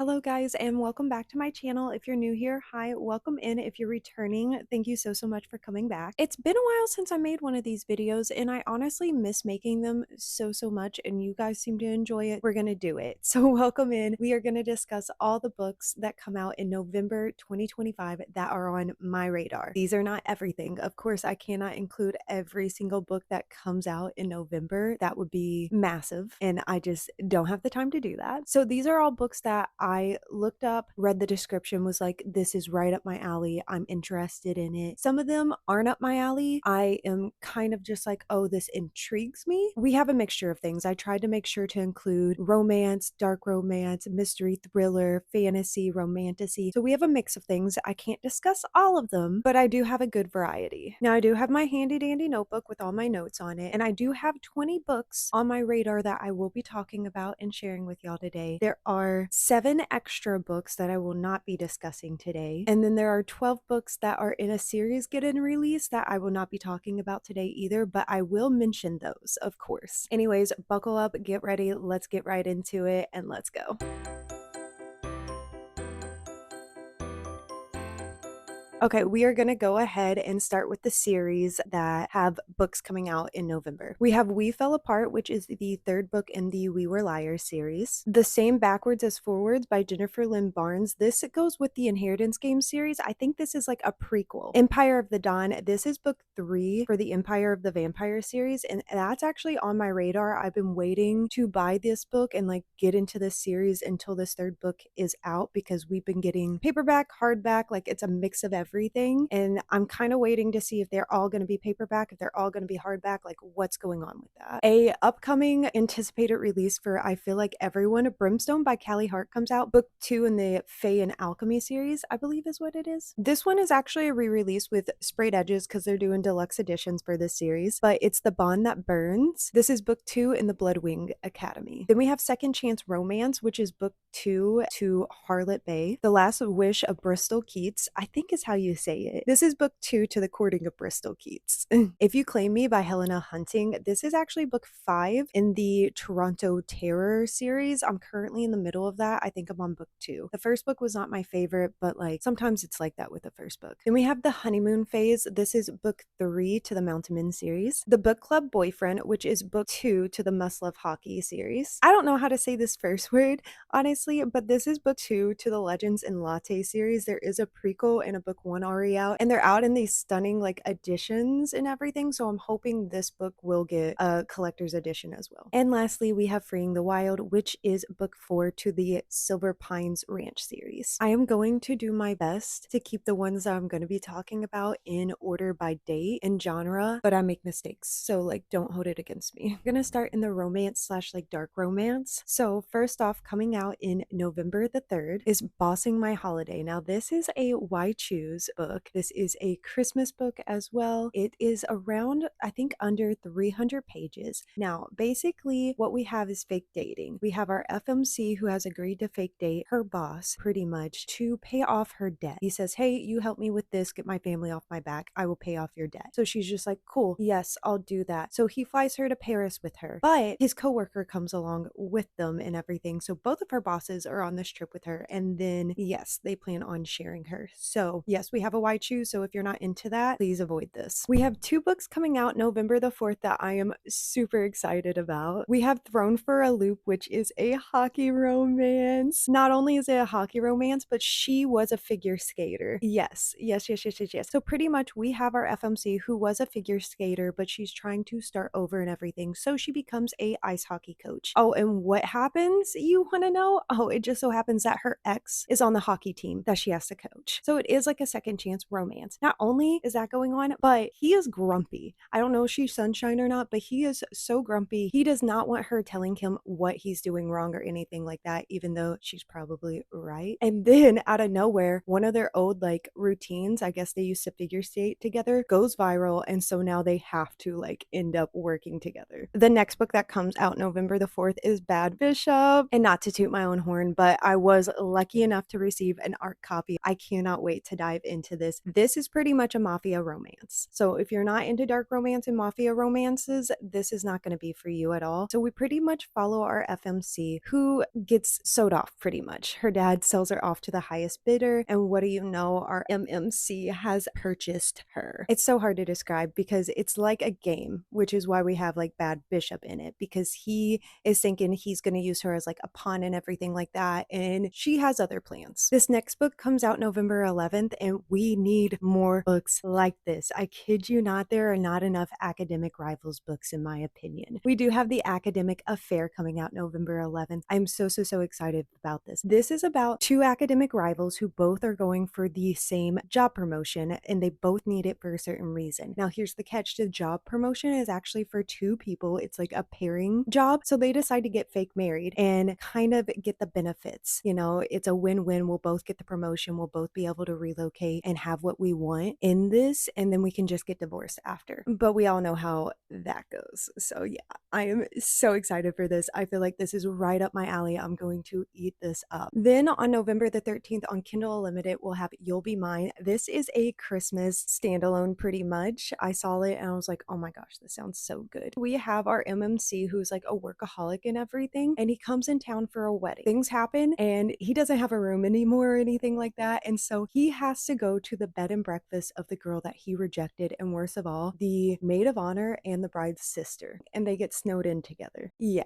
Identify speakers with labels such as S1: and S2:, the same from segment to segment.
S1: Hello guys and welcome back to my channel. If you're new here, hi, welcome in. If you're returning, thank you so much for coming back. It's been a while since I made one of these videos and I honestly miss making them so much, and you guys seem to enjoy it. We're gonna do it. So welcome in. We are gonna discuss all the books that come out in November 2025 that are on my radar. These are not everything. Of course, I cannot include every single book that comes out in November. That would be massive and I just don't have the time to do that. So these are all books that I looked up, read the description, was like, this is right up my alley. I'm interested in it. Some of them aren't up my alley. I am kind of just like, oh, this intrigues me. We have a mixture of things. I tried to make sure to include romance, dark romance, mystery, thriller, fantasy, romantasy. So we have a mix of things. I can't discuss all of them, but I do have a good variety. Now I do have my handy dandy notebook with all my notes on it, and I do have 20 books on my radar that I will be talking about and sharing with y'all today. There are 7 extra books that I will not be discussing today, and then there are 12 books that are in a series getting released that I will not be talking about today either, but I will mention those, of course. Anyways, buckle up, get ready, let's get right into it, and let's go. Okay, we are going to go ahead and start with the series that have books coming out in November. We have We Fell Apart, which is the 3rd book in the We Were Liars series. The Same Backwards as Forwards by Jennifer Lynn Barnes. This goes with the Inheritance Game series. I think this is like a prequel. Empire of the Dawn. This is book 3 for the Empire of the Vampire series, and that's actually on my radar. I've been waiting to buy this book and like get into this series until this 3rd book is out because we've been getting paperback, hardback, like it's a mix of everything, and I'm kind of waiting to see if they're all going to be paperback, if they're all going to be hardback, like what's going on with that. A upcoming anticipated release for I feel like everyone, Brimstone by Callie Hart comes out, book 2 in the Fae and Alchemy series, I believe is what it is. This one is actually a re-release with sprayed edges because they're doing deluxe editions for this series, but it's The Bond That Burns. This is book 2 in the Bloodwing Academy. Then we have Second Chance Romance, which is book 2 to Harlot Bay. The Last Wish of Bristol Keats, I think is how you say it. This is book 2 to The Courting of Bristol Keats. If You Claim Me by Helena Hunting. This is actually book 5 in the Toronto Terror series. I'm currently in the middle of that. I think I'm on book 2. The first book was not my favorite, but like sometimes it's like that with the first book. Then we have The Honeymoon Phase. This is book 3 to the Mountain Men series. The Book Club Boyfriend, which is book 2 to the Must Love Hockey series. I don't know how to say this first word, honestly, but this is book 2 to the Legends and Latte series. There is a prequel and a book 1 already out, and they're out in these stunning like editions and everything, so I'm hoping this book will get a collector's edition as well. And lastly, we have Freeing the Wild, which is book 4 to the Silver Pines Ranch series. I am going to do my best to keep the ones that I'm going to be talking about in order by date and genre, but I make mistakes, so like don't hold it against me. I'm gonna start in the romance slash like dark romance. So first off, coming out in November the 3rd is Bossing My Holiday. Now this is a Why Choose book. This is a Christmas book as well. It is around, I think, under 300 pages. Now basically what we have is fake dating. We have our FMC who has agreed to fake date her boss pretty much to pay off her debt. He says, hey, you help me with this, get my family off my back, I will pay off your debt. So she's just like, cool, yes, I'll do that. So he flies her to Paris with her, but his coworker comes along with them and everything. So both of her bosses are on this trip with her, and then yes, they plan on sharing her. So yes, we have a Why Choose. So if you're not into that, please avoid this. We have 2 books coming out November the 4th that I am super excited about. We have Thrown for a Loop, which is a hockey romance. Not only is it a hockey romance, but she was a figure skater. Yes. So pretty much we have our FMC who was a figure skater, but she's trying to start over and everything. So she becomes a ice hockey coach. Oh, and what happens? You want to know? Oh, it just so happens that her ex is on the hockey team that she has to coach. So it is like a second chance romance. Not only is that going on, but he is grumpy. I don't know if she's sunshine or not, but he is so grumpy. He does not want her telling him what he's doing wrong or anything like that, even though she's probably right. And then out of nowhere, one of their old like routines, I guess they used to figure skate together, goes viral, and so now they have to like end up working together. The next book that comes out November the 4th is Bad Bishop, and not to toot my own horn, but I was lucky enough to receive an art copy. I cannot wait to dive dive into this. This is pretty much a mafia romance. So if you're not into dark romance and mafia romances, this is not going to be for you at all. So we pretty much follow our FMC who gets sold off pretty much. Her dad sells her off to the highest bidder, and what do you know, our MMC has purchased her. It's so hard to describe because it's like a game, which is why we have like Bad Bishop in it, because he is thinking he's going to use her as like a pawn and everything like that, and she has other plans. This next book comes out November 11th, and we need more books like this. I kid you not, there are not enough academic rivals books in my opinion. We do have the Academic Affair coming out November 11th. I'm so excited about this. This is about two academic rivals who both are going for the same job promotion, and they both need it for a certain reason. Now here's the catch: the job promotion is actually for two people. It's like a pairing job, so they decide to get fake married and kind of get the benefits. You know, it's a win-win. We'll both get the promotion, we'll both be able to relocate and have what we want in this, and then we can just get divorced after. But we all know how that goes. So yeah, I am so excited for this. I feel like this is right up my alley. I'm going to eat this up. Then on November the 13th on Kindle Unlimited, we'll have You'll Be Mine. This is a Christmas standalone pretty much. I saw it and I was like, oh my gosh, this sounds so good. We have our MMC who's like a workaholic and everything, and he comes in town for a wedding. Things happen and he doesn't have a room anymore or anything like that, and so he has to go to the bed and breakfast of the girl that he rejected, and worst of all, the maid of honor and the bride's sister, and they get snowed in together. Yeah.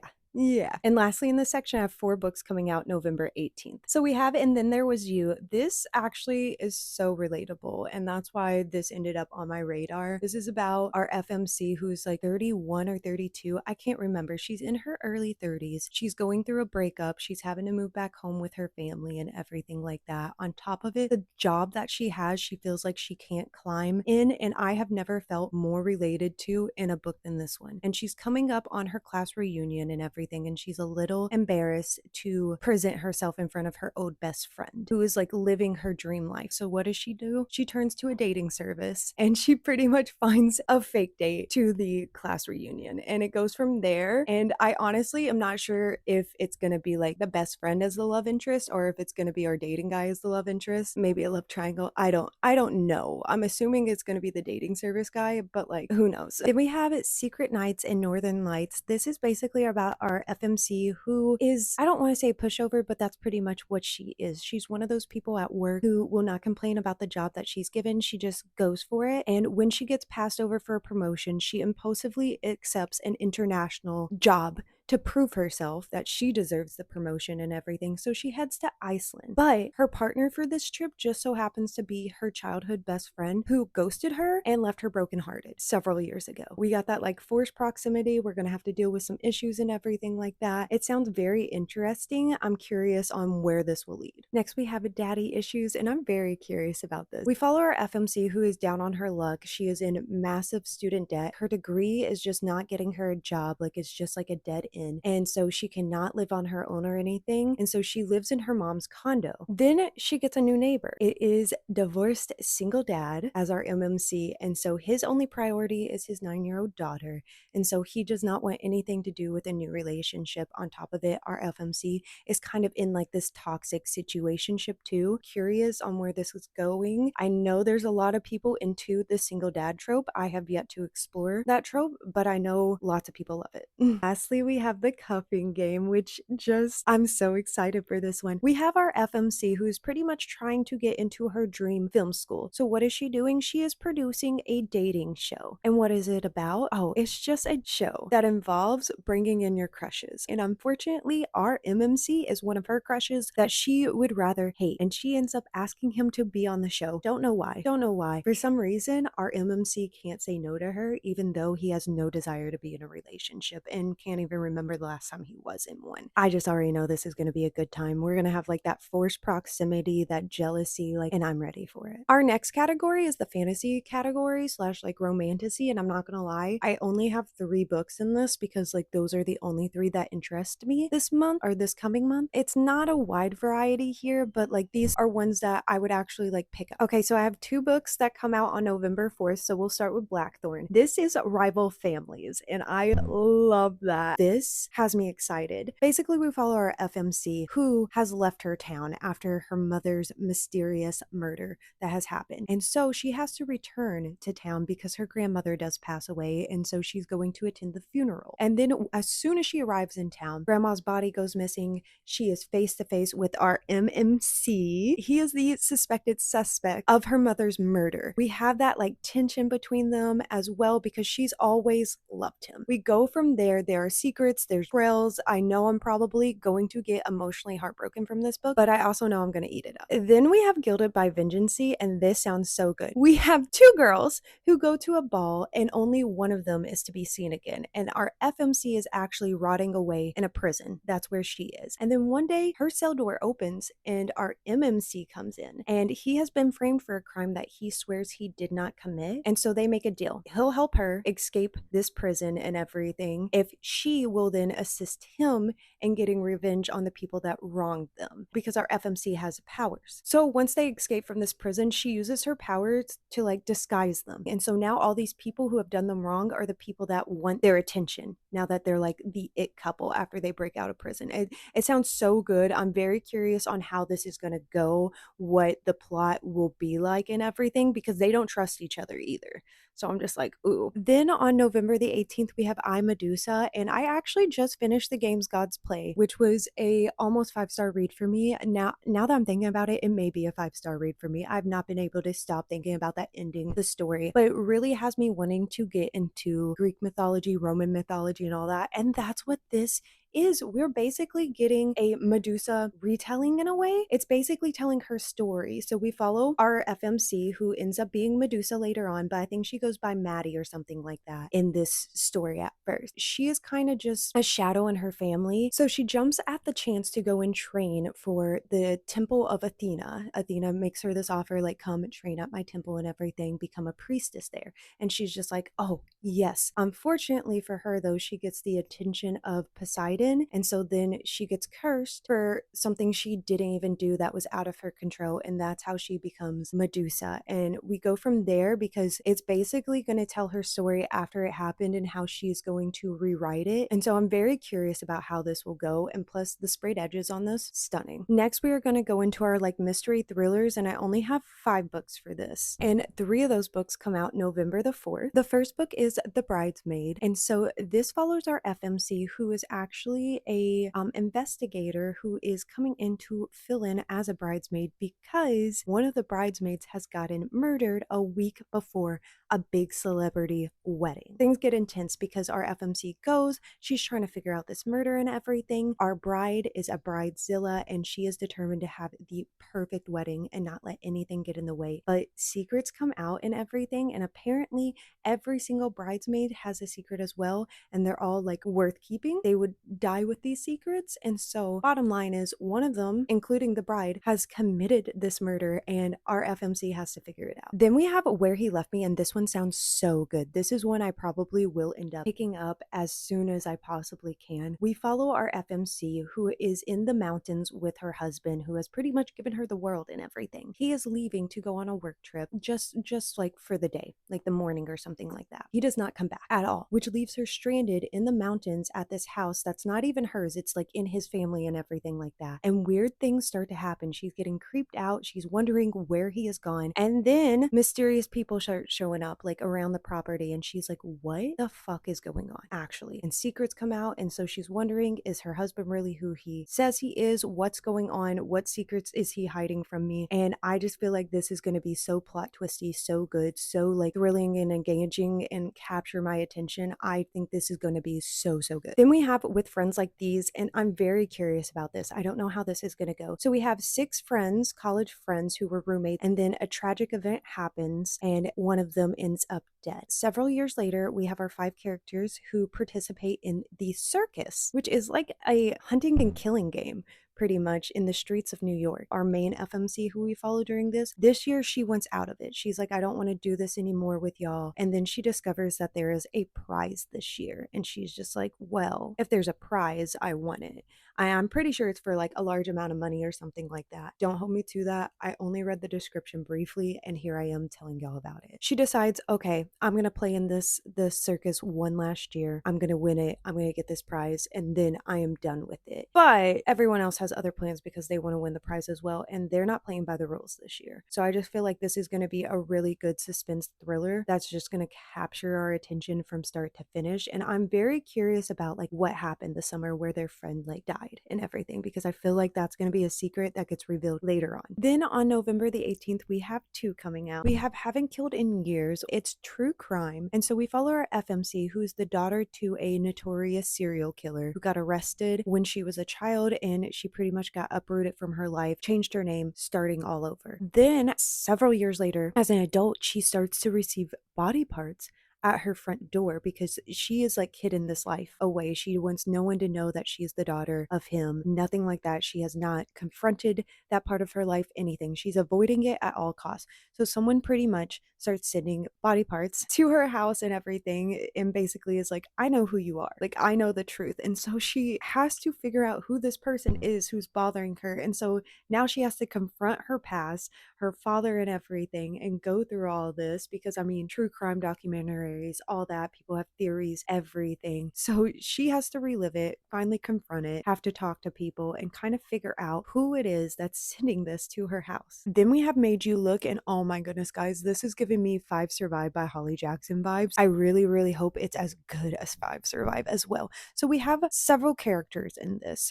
S1: And lastly, in this section, I have 4 books coming out November 18th. So we have And Then There Was You. This actually is so relatable, and that's why this ended up on my radar. This is about our FMC who's like 31 or 32. I can't remember. She's in her early 30s. She's going through a breakup. She's having to move back home with her family and everything like that. On top of it, the job that she has, she feels like she can't climb in, and I have never felt more related to in a book than this one. And she's coming up on her class reunion and everything, and she's a little embarrassed to present herself in front of her old best friend who is like living her dream life. So what does she do? She turns to a dating service and she pretty much finds a fake date to the class reunion, and it goes from there. And I honestly am not sure if it's gonna be like the best friend as the love interest or if it's gonna be our dating guy as the love interest, maybe a love triangle. I don't know. I'm assuming it's gonna be the dating service guy, but like who knows. Then we have Secret Nights and Northern Lights. This is basically about our FMC who is, I don't want to say a pushover, but that's pretty much what she is. She's one of those people at work who will not complain about the job that she's given. She just goes for it. And when she gets passed over for a promotion, she impulsively accepts an international job to prove herself that she deserves the promotion and everything. So she heads to Iceland. But her partner for this trip just so happens to be her childhood best friend who ghosted her and left her brokenhearted several years ago. We got that like forced proximity. We're going to have to deal with some issues and everything like that. It sounds very interesting. I'm curious on where this will lead. Next, we have Daddy Issues, and I'm very curious about this. We follow our FMC who is down on her luck. She is in massive student debt. Her degree is just not getting her a job. Like it's just like a dead end. And so she cannot live on her own or anything. And so she lives in her mom's condo. Then she gets a new neighbor. It is divorced single dad as our MMC. And so his only priority is his 9-year-old daughter. And so he does not want anything to do with a new relationship. On top of it, our FMC is kind of in like this toxic situationship too. Curious on where this is going. I know there's a lot of people into the single dad trope. I have yet to explore that trope, but I know lots of people love it. Lastly, we have the cuffing game, which just, I'm so excited for this one. We have our FMC who's pretty much trying to get into her dream film school. So what is she doing? She is producing a dating show. And what is it about? Oh, it's just a show that involves bringing in your crushes. And unfortunately, our MMC is one of her crushes that she would rather hate. And she ends up asking him to be on the show. Don't know why. Don't know why. For some reason, our MMC can't say no to her, even though he has no desire to be in a relationship and can't even remember the last time he was in one. I just already know this is going to be a good time. We're going to have like that forced proximity, that jealousy, like, and I'm ready for it. Our next category is the fantasy category slash like romantasy. And I'm not going to lie, I only have 3 books in this because like those are the only 3 that interest me this month or this coming month. It's not a wide variety here, but like these are ones that I would actually like pick up. Okay, so I have 2 books that come out on November 4th. So we'll start with Blackthorn. This is Rival Families, and I love that. This this has me excited. Basically, we follow our FMC who has left her town after her mother's mysterious murder that has happened. And so she has to return to town because her grandmother does pass away. And so she's going to attend the funeral. And then as soon as she arrives in town, grandma's body goes missing. She is face to face with our MMC. He is the suspected suspect of her mother's murder. We have that like tension between them as well because she's always loved him. We go from there. There are secrets, there's trails. I know I'm probably going to get emotionally heartbroken from this book, but I also know I'm going to eat it up. Then we have Gilded by Vengeance, and this sounds so good. We have two girls who go to a ball and only one of them is to be seen again. And our FMC is actually rotting away in a prison. That's where she is. And then one day her cell door opens and our MMC comes in and he has been framed for a crime that he swears he did not commit. And so they make a deal. He'll help her escape this prison and everything if she will then assist him in getting revenge on the people that wronged them because our FMC has powers. So once they escape from this prison, she uses her powers to like disguise them. And so now all these people who have done them wrong are the people that want their attention now that they're like the it couple after they break out of prison. It sounds so good. I'm very curious on how this is going to go, what the plot will be like and everything because they don't trust each other either. So I'm just like, ooh. Then on November the 18th, we have I, Medusa, and I actually just finished the game's God's Play, which was a almost 5-star read for me. Now that I'm thinking about it, it may be a 5-star read for me. I've not been able to stop thinking about that ending, the story, but it really has me wanting to get into Greek mythology, Roman mythology, and all that. And that's what this is. We're basically getting a Medusa retelling in a way. It's basically telling her story. So we follow our FMC who ends up being Medusa later on, but I think she goes by Maddie or something like that in this story at first. She is kind of just a shadow in her family. So she jumps at the chance to go and train for the temple of Athena. Athena makes her this offer, like, come train at my temple and everything, become a priestess there. And she's just like, oh, yes. Unfortunately for her, though, she gets the attention of Poseidon. And so then she gets cursed for something she didn't even do that was out of her control. And that's how she becomes Medusa. And we go from there because it's basically going to tell her story after it happened and how she's going to rewrite it. And so I'm very curious about how this will go. And plus the sprayed edges on this, stunning. Next, we are going to go into our like mystery thrillers. And I only have 5 books for this. And 3 of those books come out November the 4th. The first book is The Bridesmaid. And so this follows our FMC who is actually a investigator who is coming in to fill in as a bridesmaid because one of the bridesmaids has gotten murdered a week before a big celebrity wedding. Things get intense because our FMC goes, she's trying to figure out this murder and everything. Our bride is a bridezilla and she is determined to have the perfect wedding and not let anything get in the way. But secrets come out and everything, and apparently every single bridesmaid has a secret as well, and they're all like worth keeping. They would die with these secrets. And so bottom line is one of them, including the bride, has committed this murder and our FMC has to figure it out. Then we have Where He Left Me, and this one sounds so good. This is one I probably will end up picking up as soon as I possibly can. We follow our FMC who is in the mountains with her husband who has pretty much given her the world and everything. He is leaving to go on a work trip just like for the day, like the morning or something like that. He does not come back at all, which leaves her stranded in the mountains at this house that's not even hers. It's like in his family and everything like that. And weird things start to happen. She's getting creeped out. She's wondering where he is gone. And then mysterious people start showing up like around the property. And she's like, what the fuck is going on actually? And secrets come out. And so she's wondering, is her husband really who he says he is? What's going on? What secrets is he hiding from me? And I just feel like this is going to be so plot twisty, so good, so like thrilling and engaging and capture my attention. I think this is going to be so good. Then we have With Friends Like These, and I'm very curious about this. I don't know how this is going to go. So we have 6 friends, college friends who were roommates, and then a tragic event happens and one of them ends up dead. Several years later, we have our 5 characters who participate in the circus, which is like a hunting and killing game pretty much in the streets of New York. Our main FMC who we follow during this year, she wants out of it. She's like, I don't want to do this anymore with y'all. And then she discovers that there is a prize this year. And she's just like, well, if there's a prize, I want it. I'm pretty sure it's for like a large amount of money or something like that. Don't hold me to that. I only read the description briefly and here I am telling y'all about it. She decides, okay, I'm gonna play in this circus one last year. I'm gonna win it. I'm gonna get this prize and then I am done with it. But everyone else has other plans because they want to win the prize as well, and they're not playing by the rules this year. So I just feel like this is going to be a really good suspense thriller that's just going to capture our attention from start to finish. And I'm very curious about like what happened the summer where their friend like died and everything, because I feel like that's going to be a secret that gets revealed later on. Then on November the 18th, we have two coming out. We have Haven't Killed in Years. It's true crime. And so we follow our FMC, who's the daughter to a notorious serial killer who got arrested when she was a child, and she pretty much got uprooted from her life, changed her name, starting all over. Then several years later, as an adult, she starts to receive body parts at her front door because she is like hidden this life away. She wants no one to know that she's the daughter of him. Nothing like that. She has not confronted that part of her life, anything. She's avoiding it at all costs. So someone pretty much starts sending body parts to her house and everything, and basically is like, I know who you are. Like, I know the truth. And so she has to figure out who this person is who's bothering her. And so now she has to confront her past, her father and everything, and go through all of this because I mean, true crime documentaries, all that, people have theories, everything. So she has to relive it, finally confront it, have to talk to people, and kind of figure out who it is that's sending this to her house. Then we have Made You Look, and oh my goodness, guys, this is giving me Five Survive by Holly Jackson vibes. I really, really hope it's as good as Five Survive as well. So we have several characters in this.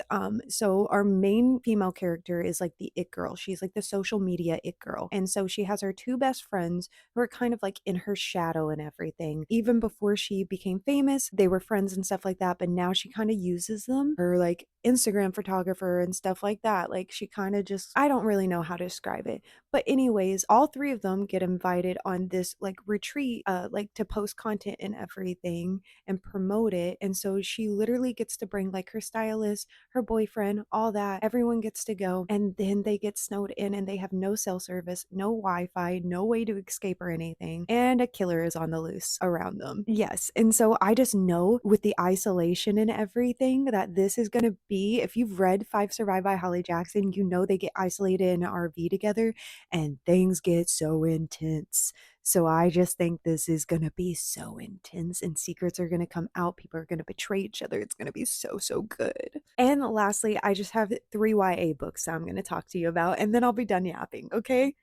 S1: So our main female character is like the it girl. She's like the social media it girl. And so she has her two best friends who are kind of like in her shadow and everything. Even before she became famous, they were friends and stuff like that. But now she kind of uses them, her like Instagram photographer and stuff like that. Like she kind of just, I don't really know how to describe it. But anyways, all three of them get invited on this like retreat, like to post content and everything and promote it. And so she literally gets to bring like her stylist, her boyfriend, all that. Everyone gets to go. And then they get snowed in and they have no cell service, no Wi-Fi, no way to escape or anything. And a killer is on the loose around them. Yes. And so I just know with the isolation and everything that this is going to be, if you've read Five Survive by Holly Jackson, you know they get isolated in an RV together and things get so intense. So I just think this is going to be so intense and secrets are going to come out. People are going to betray each other. It's going to be so, so good. And lastly, I just have three YA books that I'm going to talk to you about, and then I'll be done yapping, okay?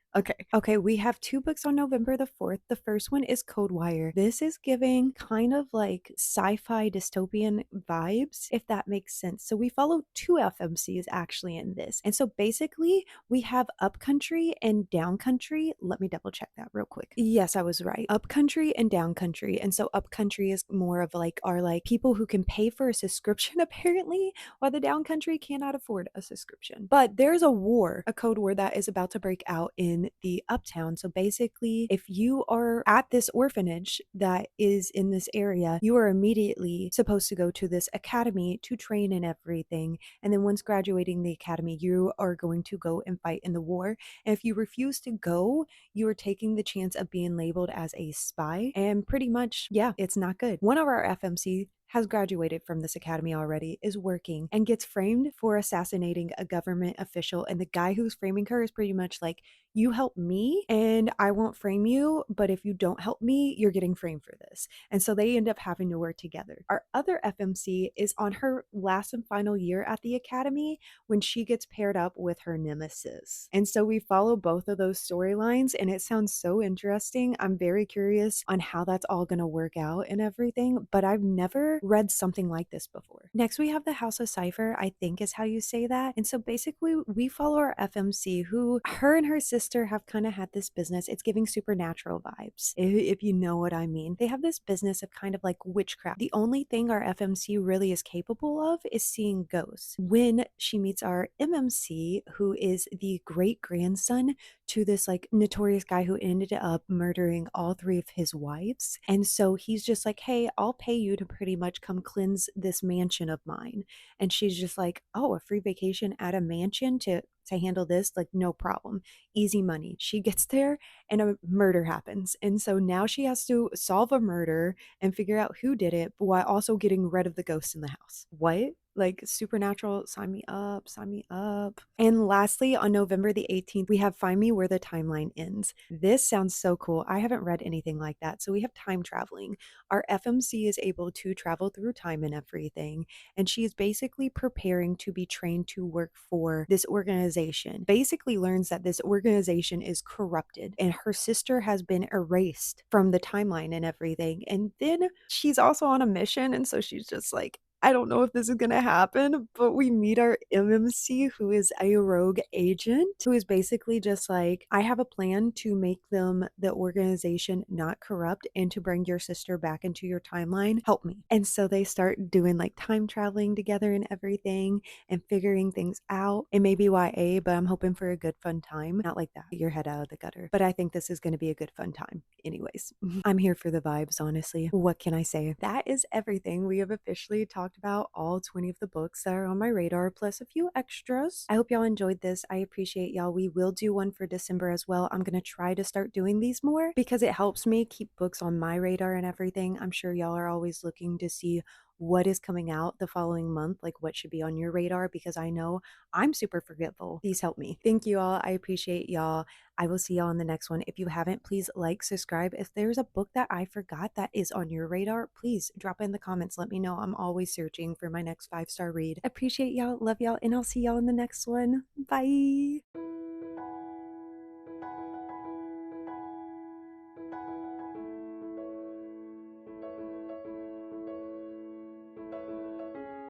S1: Okay, we have two books on November the 4th. The first one is Code Wire. This is giving kind of like sci-fi dystopian vibes, if that makes sense. So we follow two FMCs actually in this. And so basically we have Upcountry and Downcountry. Let me double check that real quick. Yes, I was right. Upcountry and Downcountry. And so Upcountry is more of like are like people who can pay for a subscription apparently, while the Downcountry cannot afford a subscription. But there's a war, a code war that is about to break out in the Uptown. So basically, if you are at this orphanage that is in this area, you are immediately supposed to go to this academy to train and everything. And then once graduating the academy, you are going to go and fight in the war. And if you refuse to go, you are taking the chance of being labeled as a spy. And pretty much, yeah, it's not good. One of our FMC has graduated from this academy already, is working, and gets framed for assassinating a government official. And the guy who's framing her is pretty much like, you help me and I won't frame you, but if you don't help me, you're getting framed for this. And so they end up having to work together. Our other FMC is on her last and final year at the academy when she gets paired up with her nemesis. And so we follow both of those storylines, and it sounds so interesting. I'm very curious on how that's all going to work out and everything, but I've never read something like this before. Next, we have the House of Cypher, I think is how you say that. And so basically, we follow our FMC who, her and her sister have kind of had this business. It's giving supernatural vibes, if you know what I mean. They have this business of kind of like witchcraft. The only thing our FMC really is capable of is seeing ghosts. When she meets our MMC, who is the great grandson to this like notorious guy who ended up murdering all three of his wives. And so he's just like, hey, I'll pay you to pretty much come cleanse this mansion of mine. And she's just like, oh, a free vacation at a mansion to to handle this, like no problem, easy money. She gets there and a murder happens. And so now she has to solve a murder and figure out who did it, but while also getting rid of the ghost in the house. What? Like supernatural, sign me up, sign me up. And lastly, on November the 18th, we have Find Me Where the Timeline Ends. This sounds so cool. I haven't read anything like that. So we have time traveling. Our FMC is able to travel through time and everything. And she is basically preparing to be trained to work for this organization. Basically learns that this organization is corrupted and her sister has been erased from the timeline and everything. And then she's also on a mission. And so she's just like, I don't know if this is going to happen, but we meet our MMC, who is a rogue agent, who is basically just like, I have a plan to make them, the organization, not corrupt and to bring your sister back into your timeline. Help me. And so they start doing like time traveling together and everything and figuring things out. It may be YA, but I'm hoping for a good fun time. Not like that, get your head out of the gutter. But I think this is going to be a good fun time. Anyways, I'm here for the vibes, honestly. What can I say? That is everything. We have officially talked about all 20 of the books that are on my radar, plus a few extras. I hope y'all enjoyed this. I appreciate y'all. We will do one for December as well. I'm going to try to start doing these more because it helps me keep books on my radar and everything. I'm sure y'all are always looking to see what is coming out the following month, like what should be on your radar, because I know I'm super forgetful. Please help me. Thank you all. I appreciate y'all. I will see y'all in the next one. If you haven't, please like, subscribe. If there's a book that I forgot that is on your radar, please drop it in the comments. Let me know. I'm always searching for my next 5-star read. Appreciate y'all. Love y'all. And I'll see y'all in the next one. Bye.